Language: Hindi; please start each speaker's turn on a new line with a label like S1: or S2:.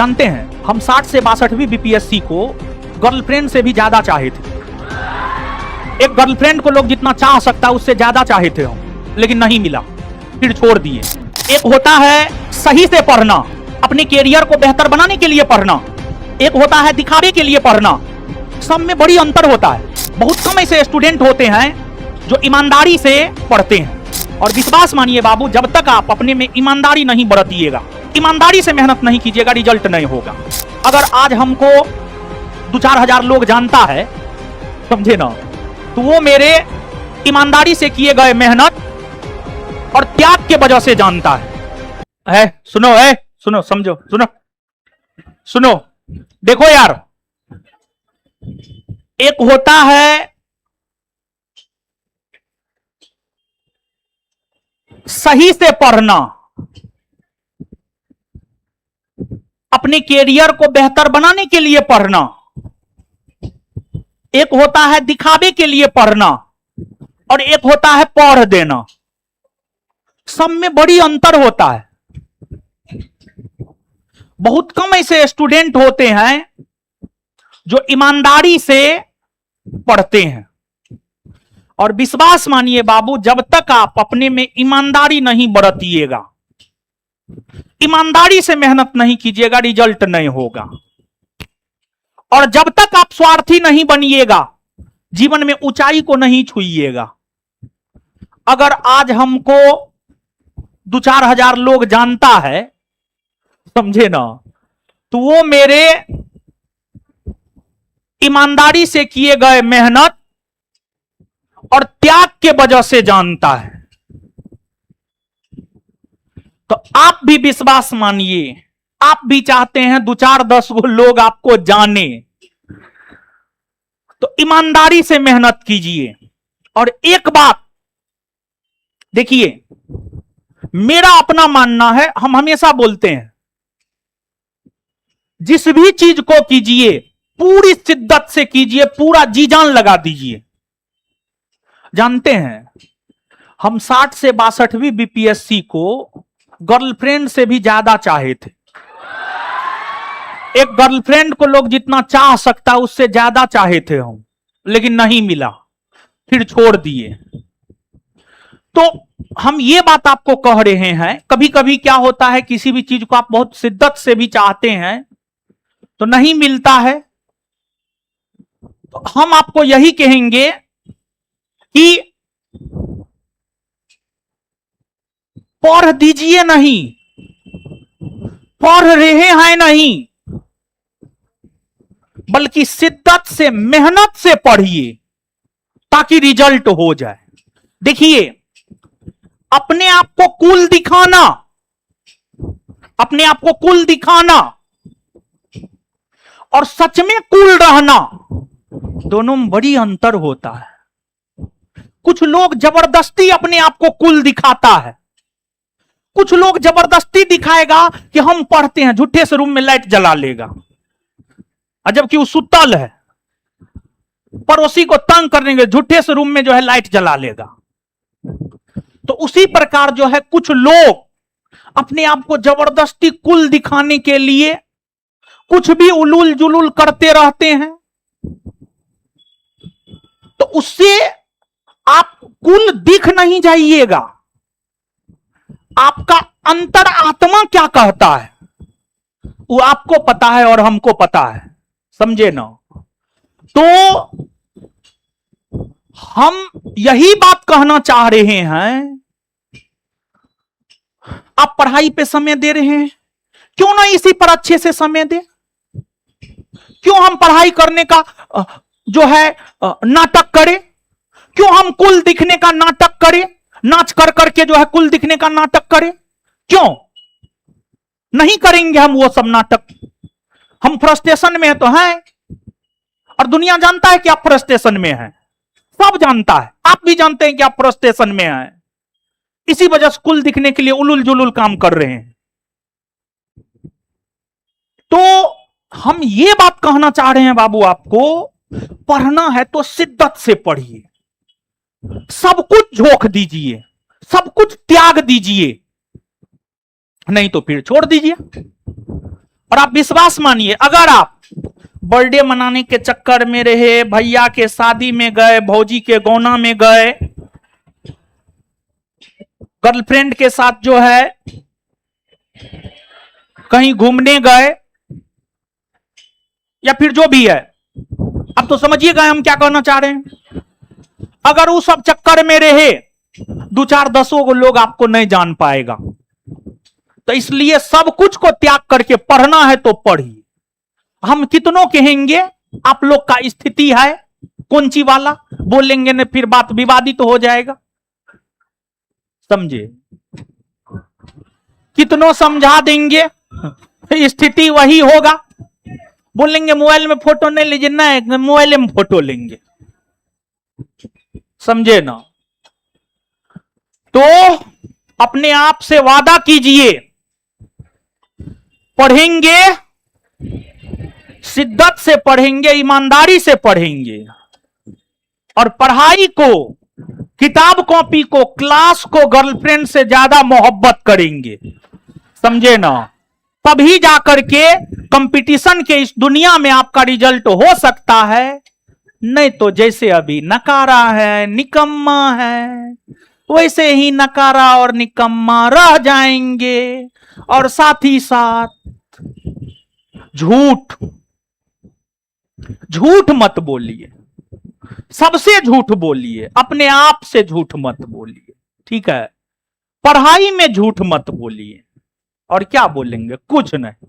S1: जानते हैं हम 60 से 62वीं बीपीएससी को गर्लफ्रेंड से भी ज्यादा चाहे थे। एक गर्लफ्रेंड को लोग जितना चाह सकता उससे ज्यादा चाहे थे हम, लेकिन नहीं मिला, फिर छोड़ दिए। एक होता है सही से पढ़ना, अपने कैरियर को बेहतर बनाने के लिए पढ़ना, एक होता है दिखावे के लिए पढ़ना। सब में बड़ी अंतर होता है। बहुत कम ऐसे स्टूडेंट होते हैं जो ईमानदारी से पढ़ते हैं। और विश्वास मानिए बाबू, जब तक आप अपने में ईमानदारी नहीं बरतिएगा, ईमानदारी से मेहनत नहीं कीजिएगा, रिजल्ट नहीं होगा। अगर आज हमको 2-4 हजार लोग जानता है, समझे ना, तो वो मेरे ईमानदारी से किए गए मेहनत और त्याग के वजह से जानता है। सुनो, समझो, सुनो, देखो यार, एक होता है सही से पढ़ना, अपने कैरियर को बेहतर बनाने के लिए पढ़ना, एक होता है दिखावे के लिए पढ़ना, और एक होता है पढ़ देना। सब में बड़ी अंतर होता है। बहुत कम ऐसे स्टूडेंट होते हैं जो ईमानदारी से पढ़ते हैं। और विश्वास मानिए बाबू, जब तक आप अपने में ईमानदारी नहीं बरतिएगा, ईमानदारी से मेहनत नहीं कीजिएगा, रिजल्ट नहीं होगा। और जब तक आप स्वार्थी नहीं बनिएगा, जीवन में ऊंचाई को नहीं छुइएगा। अगर आज हमको 2-4 हजार लोग जानता है, समझे ना, तो वो मेरे ईमानदारी से किए गए मेहनत और त्याग के वजह से जानता है। तो आप भी विश्वास मानिए, आप भी चाहते हैं 2-4-10 गो लोग आपको जाने, तो ईमानदारी से मेहनत कीजिए। और एक बात देखिए, मेरा अपना मानना है, हम हमेशा बोलते हैं, जिस भी चीज को कीजिए पूरी शिद्दत से कीजिए, पूरा जी जान लगा दीजिए। जानते हैं हम 60 से 62वीं बीपीएससी को गर्लफ्रेंड से भी ज्यादा चाहे थे। एक गर्लफ्रेंड को लोग जितना चाह सकता उससे ज्यादा चाहे थे हम, लेकिन नहीं मिला, फिर छोड़ दिए। तो हम ये बात आपको कह रहे हैं, कभी कभी क्या होता है, किसी भी चीज को आप बहुत शिद्दत से भी चाहते हैं तो नहीं मिलता है। तो हम आपको यही कहेंगे कि पढ़ दीजिए, नहीं पढ़ रहे हैं नहीं, बल्कि शिद्दत से मेहनत से पढ़िए ताकि रिजल्ट हो जाए। देखिए, अपने आप को कूल दिखाना, अपने आप को कूल दिखाना और सच में कूल रहना, दोनों में बड़ी अंतर होता है। कुछ लोग जबरदस्ती अपने आप को कूल दिखाता है, कुछ लोग जबरदस्ती दिखाएगा कि हम पढ़ते हैं, झूठे से रूम में लाइट जला लेगा, जबकि वो सुतल है, पड़ोसी को तंग करने के झूठे से रूम में जो है लाइट जला लेगा। तो उसी प्रकार जो है, कुछ लोग अपने आप को जबरदस्ती कुल दिखाने के लिए कुछ भी उलूल जुलूल करते रहते हैं। तो उससे आप कुल दिख नहीं जाइएगा। आपका अंतर आत्मा क्या कहता है वो आपको पता है और हमको पता है, समझे ना। तो हम यही बात कहना चाह रहे हैं, आप पढ़ाई पे समय दे रहे हैं, क्यों ना इसी पर अच्छे से समय दे। क्यों हम पढ़ाई करने का जो है नाटक करें, क्यों हम कुल दिखने का नाटक करें, नाच कर करके जो है कुल दिखने का नाटक करें। क्यों नहीं करेंगे हम वो सब नाटक। हम फ्रस्ट्रेशन में तो हैं, और दुनिया जानता है कि आप फ्रस्ट्रेशन में हैं, सब जानता है, आप भी जानते हैं कि आप फ्रस्ट्रेशन में हैं। इसी वजह से कुल दिखने के लिए उलुल जुलुल काम कर रहे हैं। तो हम ये बात कहना चाह रहे हैं बाबू, आपको पढ़ना है तो शिद्दत से पढ़िए, सब कुछ झोंक दीजिए, सब कुछ त्याग दीजिए, नहीं तो फिर छोड़ दीजिए। और आप विश्वास मानिए, अगर आप बर्थडे मनाने के चक्कर में रहे, भैया के शादी में गए, भौजी के गौना में गए, गर्लफ्रेंड के साथ जो है कहीं घूमने गए, या फिर जो भी है, अब तो समझिएगा हम क्या कहना चाह रहे हैं। अगर उस सब चक्कर में रहे, 2-4-10 को लोग आपको नहीं जान पाएगा। तो इसलिए सब कुछ को त्याग करके पढ़ना है तो पढ़िए। हम कितनों कहेंगे आप लोग का स्थिति है कौन-सी वाला, बोलेंगे ना फिर बात विवादित तो हो जाएगा, समझे। कितनों समझा देंगे स्थिति वही होगा, बोलेंगे मोबाइल में फोटो नहीं लीजिए, ना मोबाइल में फोटो लेंगे, समझे ना। तो अपने आप से वादा कीजिए, पढ़ेंगे, शिद्दत से पढ़ेंगे, ईमानदारी से पढ़ेंगे, और पढ़ाई को, किताब कॉपी को, क्लास को गर्लफ्रेंड से ज्यादा मोहब्बत करेंगे, समझे ना। तभी जाकर के कंपटीशन के इस दुनिया में आपका रिजल्ट हो सकता है, नहीं तो जैसे अभी नकारा है, निकम्मा है, वैसे ही नकारा और निकम्मा रह जाएंगे। और साथ ही साथ झूठ, झूठ मत बोलिए, सबसे झूठ बोलिए, अपने आप से झूठ मत बोलिए, ठीक है। पढ़ाई में झूठ मत बोलिए, और क्या बोलेंगे, कुछ नहीं।